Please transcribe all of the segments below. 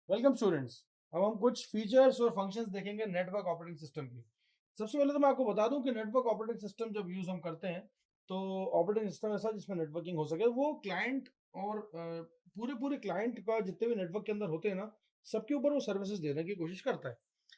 Welcome students. अब हम कुछ फीचर्स और फंक्शंस देखेंगे नेटवर्क ऑपरेटिंग सिस्टम की। सबसे पहले तो मैं आपको बता दूं कि नेटवर्क ऑपरेटिंग सिस्टम जब यूज हम करते हैं तो ऑपरेटिंग सिस्टम ऐसा जिसमें नेटवर्किंग हो सके वो क्लाइंट और पूरे पूरे क्लाइंट का जितने भी नेटवर्क के अंदर होते हैं ना, सबके ऊपर वो सर्विसेज देने की कोशिश करता है।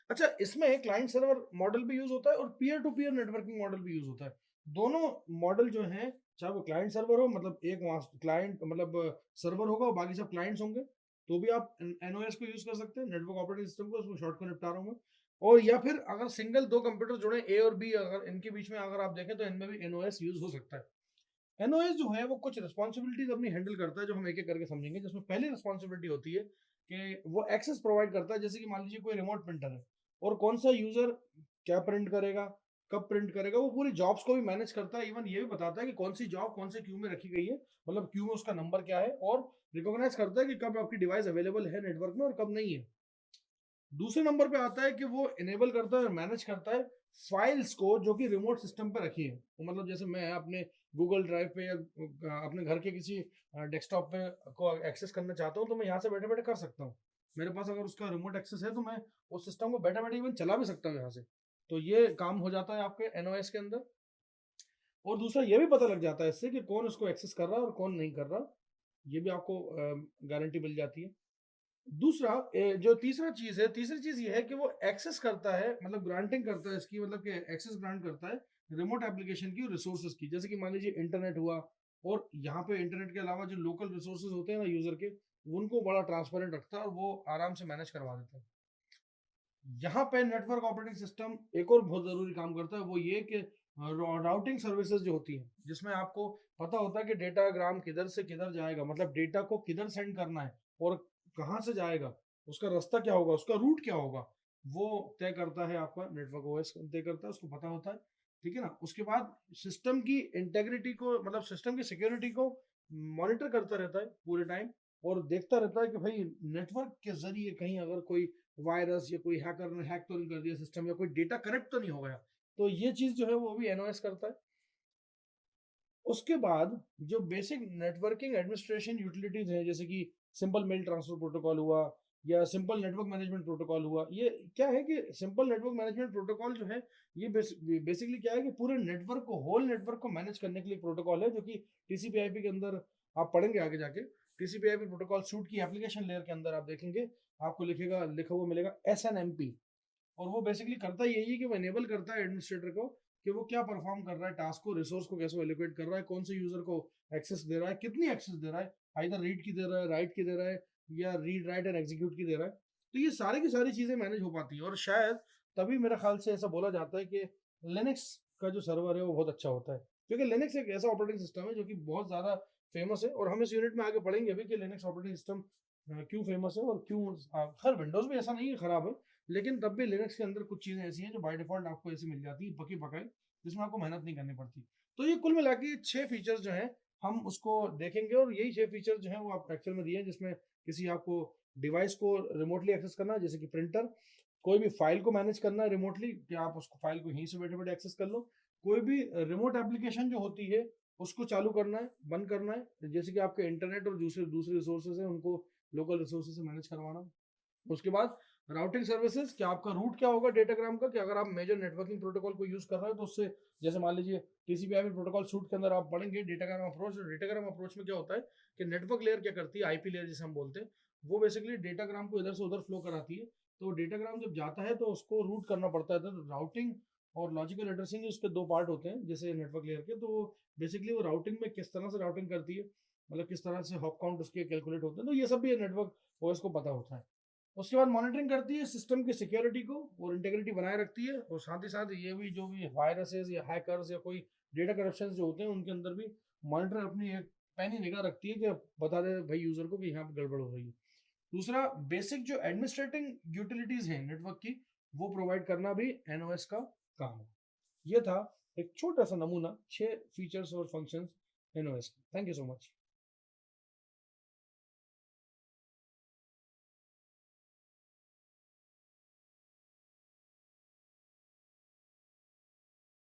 अच्छा, इसमें क्लाइंट सर्वर मॉडल भी यूज होता है और peer to peer networking model भी यूज होता है। दोनों मॉडल जो है, चाहे वो क्लाइंट सर्वर हो, मतलब एक क्लाइंट मतलब सर्वर होगा और बाकी सब क्लाइंट्स होंगे, तो भी आप एनओएस को यूज कर सकते हैं, नेटवर्क ऑपरेटिंग सिस्टम को। उसमें शॉर्ट को निपटा रहा हूँ मैं। और या फिर अगर सिंगल दो कंप्यूटर जुड़े ए और बी, अगर इनके बीच में अगर आप देखें तो इनमें भी एनओएस यूज हो सकता है। एनओएस जो है वो कुछ रिस्पॉन्सिबिलिटीज अपनी हैंडल करता है, जो हम एक एक करके समझेंगे। जिसमें पहली रिस्पॉन्सिबिलिटी होती है कि वो एक्सेस प्रोवाइड करता है। जैसे कि मान लीजिए कोई रिमोट प्रिंटर है और कौन सा यूजर क्या प्रिंट करेगा, कब प्रिंट करेगा, वो पूरी जॉब्स को भी मैनेज करता है। इवन ये भी बताता है कि कौन सी जॉब कौन से क्यू में रखी गई है, मतलब क्यू में उसका नंबर क्या है, और रिकॉग्नाइज करता है कि कब आपकी डिवाइस अवेलेबल है नेटवर्क में और कब नहीं है। दूसरे नंबर पे आता है कि वो इनेबल करता है और मैनेज करता है फाइल्स को जो कि रिमोट सिस्टम पे रखी है। तो मतलब जैसे मैं अपने गूगल ड्राइव पे या अपने घर के किसी डेस्कटॉप पे को एक्सेस करना चाहता हूँ, तो मैं यहाँ से बैठे बैठे कर सकता हूँ। मेरे पास अगर उसका रिमोट एक्सेस है तो मैं उस सिस्टम को बैठे बैठे इवन चला भी सकता हूँ यहाँ से। तो ये काम हो जाता है आपके एनओएस के अंदर। और दूसरा ये भी पता लग जाता है इससे कि कौन उसको एक्सेस कर रहा है और कौन नहीं कर रहा। ये भी आपको गारंटी मिल जाती है। दूसरा जो तीसरा चीज है, तीसरी चीज ये है कि वो एक्सेस करता है, मतलब ग्रांटिंग करता है इसकी, मतलब कि एक्सेस ग्रांट करता है रिमोट एप्लीकेशन की और रिसोर्सेज की। जैसे कि मान लीजिए इंटरनेट हुआ, और यहाँ पे इंटरनेट के अलावा जो लोकल रिसोर्सेज होते हैं ना यूजर के, उनको बड़ा ट्रांसपेरेंट रखता है और वो आराम से मैनेज करवा देता है। यहाँ पे नेटवर्क ऑपरेटिंग सिस्टम एक और बहुत जरूरी काम करता है, वो ये कि राउटिंग सर्विसेज जो होती है, जिसमें आपको पता होता है कि डेटाग्राम किधर से किधर जाएगा, मतलब डेटा को किधर सेंड करना है और कहाँ से जाएगा, उसका रास्ता क्या होगा, उसका रूट क्या होगा, वो तय करता है आपका नेटवर्क ओएस तय करता है, उसको पता होता है। ठीक है ना। उसके बाद सिस्टम की इंटेग्रिटी को, मतलब सिस्टम की सिक्योरिटी को मॉनिटर करता रहता है पूरे टाइम, और देखता रहता है कि भाई नेटवर्क के जरिए कहीं अगर कोई वायरस या कोई हैकर ने हैक तो नहीं कर दिया सिस्टम, या कोई डेटा करप्ट तो नहीं हो गया। तो ये चीज जो है वो भी एनओएस करता है। उसके बाद जो बेसिक नेटवर्किंग एडमिनिस्ट्रेशन यूटिलिटीज है, जैसे कि सिंपल मेल ट्रांसफर प्रोटोकॉल हुआ या सिंपल नेटवर्क मैनेजमेंट प्रोटोकॉल हुआ। ये क्या है कि सिंपल नेटवर्क मैनेजमेंट प्रोटोकॉल जो है, ये बेसिकली क्या है कि पूरे नेटवर्क को, होल नेटवर्क को मैनेज करने के लिए प्रोटोकॉल है, जो कि टीसीपी/आईपी के अंदर आप पढ़ेंगे आगे जाके। टीसीपी/आईपी प्रोटोकॉल सूट की एप्लीकेशन लेयर के अंदर आप देखेंगे, आपको लिखा हुआ मिलेगा एसएनएमपी। और वो बेसिकली करता यही है कि वो एनेबल करता है एडमिनिस्ट्रेटर को कि वो क्या परफॉर्म कर रहा है, टास्क को, रिसोर्स को कैसे एलोकेट कर रहा है, कौन से यूजर को एक्सेस दे रहा है, कितनी एक्सेस दे रहा है, आइदर रीड की दे रहा है, राइट की दे रहा है, या रीड राइट एंड एग्जीक्यूट की दे रहा है। तो ये सारी की सारी चीजें मैनेज हो पाती हैं, और शायद तभी मेरे ख्याल से ऐसा बोला जाता है कि लिनक्स का जो सर्वर है वो बहुत अच्छा होता है, क्योंकि लिनक्स एक ऐसा ऑपरेटिंग सिस्टम है जो कि बहुत ज्यादा फेमस है। और हम इस यूनिट में आगे पढ़ेंगे भी कि लिनक्स ऑपरेटिंग सिस्टम क्यों फेमस है, और क्यों खैर विंडोज भी ऐसा नहीं है खराब है, लेकिन तब भी लिनक्स के अंदर कुछ चीजें ऐसी हैं जो बाय डिफॉल्ट आपको ऐसी मिल जाती है पकी पकाई, जिसमें आपको मेहनत नहीं करनी पड़ती। तो ये कुल मिला के 6 फीचर्स जो हैं हम उसको देखेंगे, और यही 6 फीचर्स जो हैं वो आप एक्चुअल में दिए हैं, जिसमें किसी आपको डिवाइस को रिमोटली एक्सेस करना है, जैसे कि प्रिंटर। कोई भी फाइल को मैनेज करना है रिमोटली, कि आप उसको फाइल को यहीं से बैठे बैठे एक्सेस कर लो। कोई भी रिमोट एप्लीकेशन जो होती है उसको चालू करना है, बंद करना है, जैसे कि आपके इंटरनेट और दूसरे दूसरे रिसोर्सेज हैं उनको लोकल रिसोर्सेज से मैनेज करवाना। उसके बाद राउटिंग सर्विसेज, कि आपका रूट क्या होगा डेटाग्राम का, कि अगर आप मेजर नेटवर्किंग प्रोटोकॉल को यूज कर रहे हो तो उससे, जैसे मान लीजिए टीसीपी/आईपी प्रोटोकॉल सूट के अंदर आप पढ़ेंगे डेटाग्राम अप्रोच। और डेटाग्राम अप्रोच में क्या होता है कि नेटवर्क लेयर क्या करती है, आईपी लेयर जिसे हम बोलते हैं, वो बेसिकली डेटाग्राम को इधर से उधर फ्लो कराती है। तो डेटाग्राम जब जाता है तो उसको रूट करना पड़ता है। तो राउटिंग और लॉजिकल एड्रेसिंग, उसके दो पार्ट होते हैं जैसे नेटवर्क लेयर के। तो बेसिकली वो राउटिंग में किस तरह से राउटिंग करती है, मतलब किस तरह से हॉप काउंट उसके कैलकुलेट होते हैं, तो ये सब भी नेटवर्क ओएस को पता होता है। उसके बाद मॉनिटरिंग करती है सिस्टम की सिक्योरिटी को और इंटीग्रिटी बनाए रखती है, और साथ ही साथ ये भी जो भी वायरसेस या हैकर्स या कोई डेटा करप्शन जो होते हैं उनके अंदर भी मॉनिटर अपनी एक पैनी निगाह रखती है कि बता दे भाई यूजर को कि यहाँ पे गड़बड़ हो रही है। दूसरा, बेसिक जो एडमिनिस्ट्रेटिंग यूटिलिटीज है नेटवर्क की, वो प्रोवाइड करना भी एनओएस का काम है। ये था एक छोटा सा नमूना 6 फीचर्स और फंक्शंस एनओएस का। Thank you so much.